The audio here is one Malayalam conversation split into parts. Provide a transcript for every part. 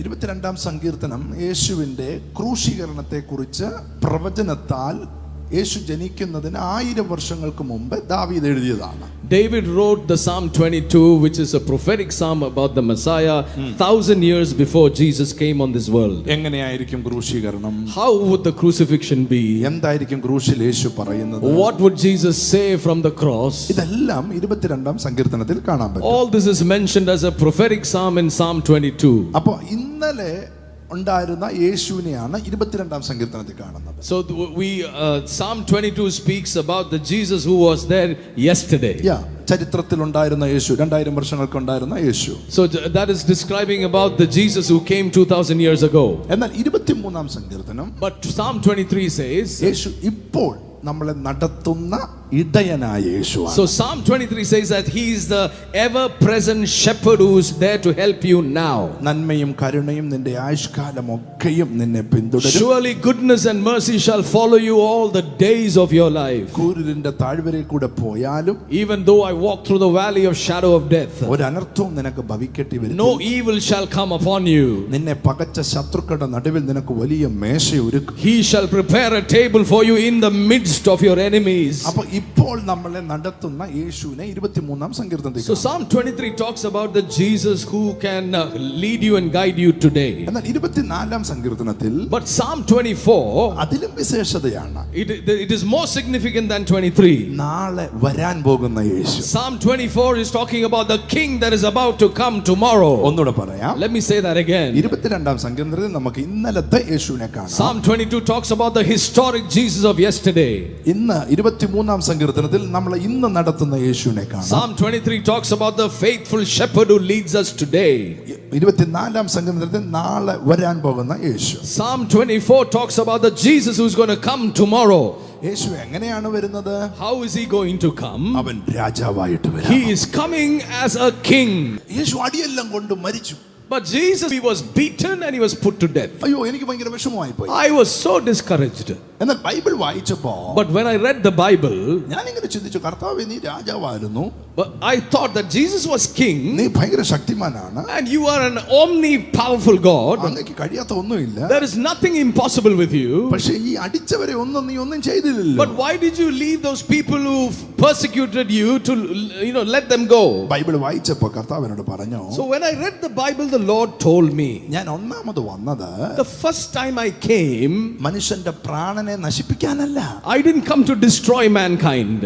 22-ാം സങ്കീർത്തനം യേശുവിന്റെ ക്രൂശീകരണത്തെക്കുറിച്ച് പ്രവചനത്താൽ യേശു ജനിക്കുന്നതിന് 1000 വർഷങ്ങൾക്ക് മുമ്പ് ദാവീദ് എഴുതിയതാണ്. David wrote the Psalm 22, which is a prophetic psalm about the Messiah 1000 years before Jesus came on this world. എങ്ങനെയായിരിക്കും ക്രൂശീകരണം? How would the crucifixion be? എന്തായിരിക്കും ക്രൂശിൽ യേശു പറയുന്നത്? What would Jesus say from the cross? ഇതെല്ലാം 22-ാം സങ്കീർത്തനത്തിൽ കാണാൻ പറ്റും. All this is mentioned as a prophetic psalm in Psalm 22. അപ്പോൾ ഇന്നലെ ഉണ്ടായിരുന്ന യേശുവിനെയാണ് 22-ാം സങ്കീർത്തനത്തിൽ കാണുന്നത്. So Psalm 22 speaks about the Jesus who was there yesterday. ചരിത്രത്തിൽ ഉണ്ടായിരുന്ന യേശു, 2000 വർഷങ്ങൾക്ക് ഉണ്ടായിരുന്ന യേശു. So that is describing about the Jesus who came 2000 years ago. എന്നാൽ 23-ാം സങ്കീർത്തനം, but Psalm 23 says, യേശു ഇപ്പോൾ നമ്മളെ നടത്തുന്ന ഇടയനായ യേശുവാണ്. So Psalm 23 says that he is the ever present shepherd who is there to help you now. നന്മയും കരുണയും നിന്റെ ആയുഷ്കാലമൊക്കെയും നിന്നെ പിന്തുടരും. Surely goodness and mercy shall follow you all the days of your life. കൂരിരുളിന്റെ താഴ്വരയിൽ കൂടെ പോയാലും, even though I walk through the valley of shadow of death, ഒരു അനർത്ഥവും നിനക്ക് ഭവിക്കേണ്ടി വരില്ല. no evil shall come upon you. നിന്നെ പകച്ച ശത്രുക്കളുടെ നടുവിൽ നിനക്ക് വലിയ മേശ ഒരുക്കും. He shall prepare a table for you in the midst of your enemies. അപ്പോൾ ഇപ്പോൾ നമ്മളെ നടത്തുന്ന യേശുവിനെ 23-ാം സങ്കീർത്തനത്തിൽ. So Psalm 23 talks about the Jesus who can lead you and guide you today. എന്നാൽ 24-ാം സങ്കീർത്തനത്തിൽ, but Psalm 24 അതിലും വിശേഷതയാണ്. it is more significant than 23. നാളെ വരാൻ പോകുന്ന യേശു. Psalm 24 is talking about the king that is about to come tomorrow. ഒന്നുകൂടെ പറയാം. Let me say that again. 22-ാം സങ്കീർത്തനത്തിൽ നമുക്ക് ഇന്നലത്തെ യേശുവിനെ കാണാം. Psalm 22 talks about the historic Jesus of yesterday. ഇന്ന് 23-ാം സങ്കീർത്തനത്തിൽ നമ്മൾ ഇന്ന് നടത്തുന്ന യേശുവിനെ കാണാം. Psalm 23 talks about the faithful shepherd who leads us today. 24-ാം സങ്കീർത്തനത്തിൽ നാളെ വരാൻ പോകുന്ന യേശു. Psalm 24 talks about the Jesus who is going to come tomorrow. യേശു എങ്ങനെയാണ് വരുന്നത്? How is he going to come? അവൻ രാജാവായിട്ട് വരും. He is coming as a king. യേശു അടിയെല്ലാം കൊണ്ട് മരിച്ചു. But Jesus, he was beaten and he was put to death. അയ്യോ, എനിക്ക് ഭയങ്കര വിഷമമായി പോയി. I was so discouraged. എന്നാൽ ബൈബിൾ വായിച്ചപ്പോൾ, but when I read the Bible, ഞാൻ ഇങ്ങനെ ചിന്തിച്ചു, കർത്താവേ നീ രാജാവായിരുന്നു, but I thought that Jesus was king, നീ ഭയങ്കര ശക്തിമാനാണ്, and you are an omni powerful God, അങ്ങേക്ക് കഴിയാത്ത ഒന്നുമില്ല, there is nothing impossible with you. പക്ഷേ ഈ അടിച്ചവരെ ഒന്നും നീ ഒന്നും ചെയ്തില്ലല്ലോ. But why did you leave those people who persecuted you to let them go? Bible വായിച്ചപ്പോൾ കർത്താവ് എന്നോട് പറഞ്ഞു. So when I read the Bible, the Lord told me, ഞാൻ ഒന്നാമത് വന്നത്, the first time I came, മനുഷ്യന്റെ പ്രാണനെ നശിപ്പിക്കാനല്ല. I didn't come to destroy mankind.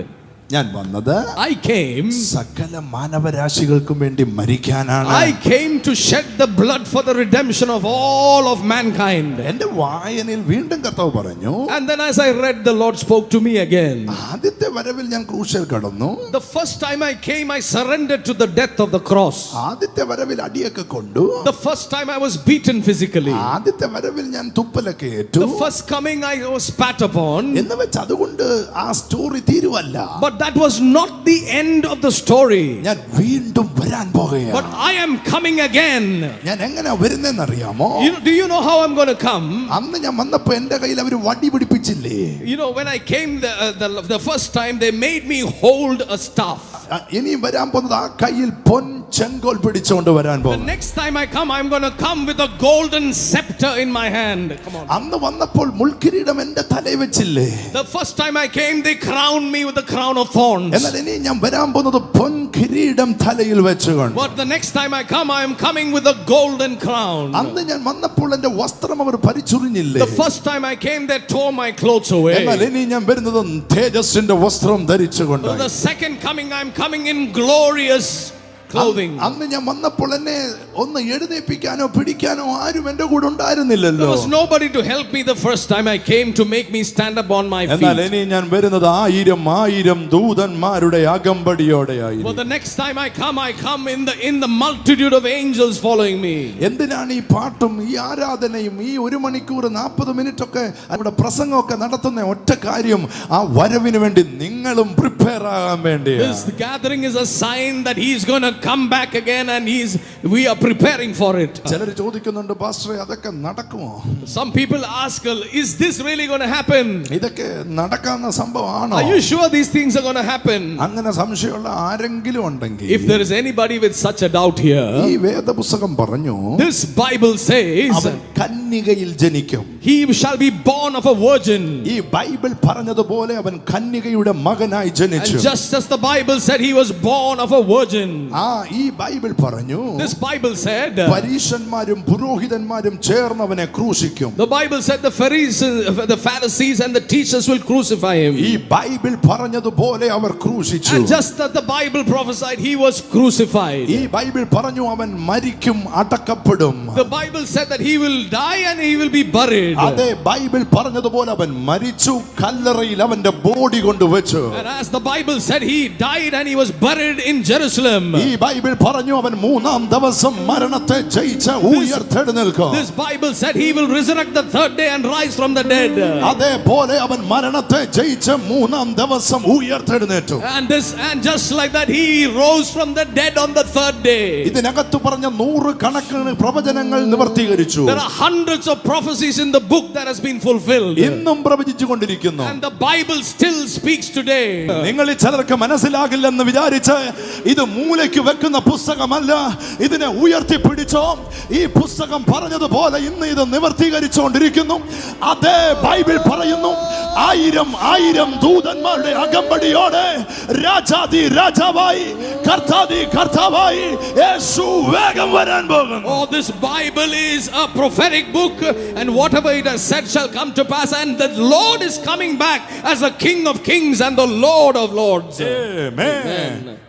ഞാൻ വന്നത്, I came, സകല മാനവരാശികൾക്കും വേണ്ടി മരിക്കാനാണ്. I came to shed the blood for the redemption of all of mankind. എന്റെ വായനയിൽ വീണ്ടും കർത്താവ് പറഞ്ഞു. And then as I read, the Lord spoke to me again. ആദ്യത്തെ വരവിൽ ഞാൻ ക്രൂശിൽ കടന്നു. The first time I came, I surrendered to the death of the cross. ആദ്യത്തെ വരവിൽ അടിയൊക്കെ കൊണ്ടു. The first time I was beaten physically. ആദ്യത്തെ വരവിൽ ഞാൻ തുപ്പലൊക്കെ ഏറ്റു. The first coming I was spat upon. എന്ന് വെച്ച് അതുകൊണ്ട് ആ story തീരുവല്ല. But that was not the end of the story. ഞാൻ വീണ്ടും വരാൻ പോകുകയാണ്. But I am coming again. ഞാൻ എങ്ങനെ വരുന്നെന്ന് അറിയാമോ? Do you know how I'm going to come? അന്ന് ഞാൻ വന്നപ്പോൾ എൻ്റെ കയ്യിൽ അവർ വടി പിടിപ്പിച്ചില്ലേ? When I came the first time, they made me hold a staff. ഇനി വരാൻ പോകുന്നത് ആ കയ്യിൽ പൊൻ ചെങ്കോൽ പിടിച്ചുകൊണ്ട് വരാൻ പോകും. The next time I come, I'm going to come with a golden scepter in my hand. Come on. അന്ന് വന്നപ്പോൾ മുൾക്കിരീടം എൻ്റെ തലയിൽ വെച്ചില്ലേ? The first time I came, they crowned me with the crown of thorns. എന്നാൽ ഇനി ഞാൻ വരാൻ പോകുന്നത് പൊൻ കിരീടം തലയിൽ വെച്ചുകൊണ്ട്. But the next time I come, I am coming with a golden crown. അന്ന് ഞാൻ വന്നപ്പോൾ എൻ്റെ വസ്ത്രം അവർ പരിച്ചുരിഞ്ഞില്ലേ? The first time I came, they tore my clothes away. എന്നാൽ ഇനി ഞാൻ വരുന്നത് തേജസ്സിന്റെ വസ്ത്രം ധരിച്ചുകൊണ്ട്. The second coming, I'm coming in glorious clothing. അന്ന് ഞാൻ വന്നപ്പോൾ എന്നെ ഒന്ന് എഴുന്നേൽപ്പിക്കാനോ പിടിക്കാനോ ആരും എൻ്റെ കൂടെ ഉണ്ടായിരുന്നില്ലല്ലോ. There was nobody to help me the first time I came to make me stand up on my feet. എന്നാൽ ഇനി ഞാൻ വരുന്നത് 1000 ദൂതന്മാരുടെ അകമ്പടിയോടെയായി. But the next time I come in the multitude of angels following me. എന്തിനാണ് ഈ പാട്ടും ഈ ആരാധനയും ഈ 1 മണിക്കൂർ 40 മിനിറ്റ് ഒക്കെ അവിടെ പ്രസംഗമൊക്കെ നടത്തുന്ന ഒറ്റ കാര്യം, ആ വരവിന് വേണ്ടി നിങ്ങളും പ്രിപ്പയർ ആകാൻ വേണ്ടി. This gathering is a sign that he is going to come back again, and we are preparing for it. ചിലർ ചോദിക്കുന്നുണ്ട്, പാസ്റ്ററെ അതൊക്കെ നടക്കുമോ? Some people ask, is this really going to happen? ഇതൊക്കെ നടക്കാവുന്ന സംഭവമാണോ? Are you sure these things are going to happen? അങ്ങനെ സംശയമുള്ള ആരെങ്കിലും ഉണ്ടെങ്കിൽ, If there is anybody with such a doubt here, ഈ വേദപുസ്തകം പറഞ്ഞു, this Bible says അവൻ കന്യകയിൽ ജനിക്കും. he shall be born of a virgin. ഈ ബൈബിൾ പറഞ്ഞതുപോലെ അവൻ കന്യകയുടെ മകനായി And ജനിച്ചു. just as the Bible said he was born of a virgin, ഈ ബൈബിൾ പറഞ്ഞു, this Bible said, പരീശന്മാരും പുരോഹിതന്മാരും ചേർന്നവനെ ക്രൂശിക്കും. the Bible said the Pharisees and the teachers will crucify him. ഈ ബൈബിൾ പറഞ്ഞതുപോലെ അവർ ക്രൂശിച്ചു. And just that the Bible prophesied, he was crucified. ഈ ബൈബിൾ പറഞ്ഞു അവൻ മരിക്കും, അടക്കപ്പെടും. The Bible said that he will die and he will be buried. അതേ ബൈബിൾ പറഞ്ഞതുപോലെ അവൻ മരിച്ചു, കല്ലറയിൽ അവന്റെ ബോഡി കൊണ്ടുവച്ചു. And as the Bible said, he died and he was buried in Jerusalem. ഈ ബൈബിൾ പറഞ്ഞു അവൻ മൂന്നാം ദിവസം മരണത്തെ ജയിച്ച് ഉയർത്തെഴുന്നേൽക്കും. This Bible said he will resurrect the third day and rise from the dead. അതേപോലെ അവൻ മരണത്തെ ജയിച്ച് മൂന്നാം ദിവസം ഉയർത്തെഴുന്നേറ്റു. And just like that, he rose from the dead on the third day. ഇതിനകത്ത് പറഞ്ഞ 100 കണക്കിന് പ്രവചനങ്ങൾ നിവർത്തീകരിച്ചു. There are hundreds of prophecies in the book that has been fulfilled. ഇന്നും പ്രവചിച്ചുകൊണ്ടിരിക്കുന്നു. And the Bible still speaks today. നിങ്ങളിൽ ചിലർക്ക് മനസ്സിലാകില്ലെന്ന് വിചാരിച്ച് ഇത് മൂലയ്ക്ക് വെക്കുന്ന പുസ്തകമല്ല, ഇതിനെ ഉയർത്തിപ്പിടിച്ചോ. ഈ പുസ്തകം പറഞ്ഞതുപോലെ ഇന്ന് ഇത് നിവർത്തീകരിച്ചുകൊണ്ടിരിക്കുന്നു. അതേ ബൈബിൾ പറയുന്നു, 1000 ദൂതന്മാരുടെ അകമ്പടിയോടെ രാജാതി രാജാവായി കർത്താതി കർത്താവായി യേശു വേഗം വരാൻ പോകുന്നു. Oh, this Bible is a prophetic book, and whatever it has said shall come to pass, and the Lord is coming back as the King of Kings and the Lord of Lords. Amen.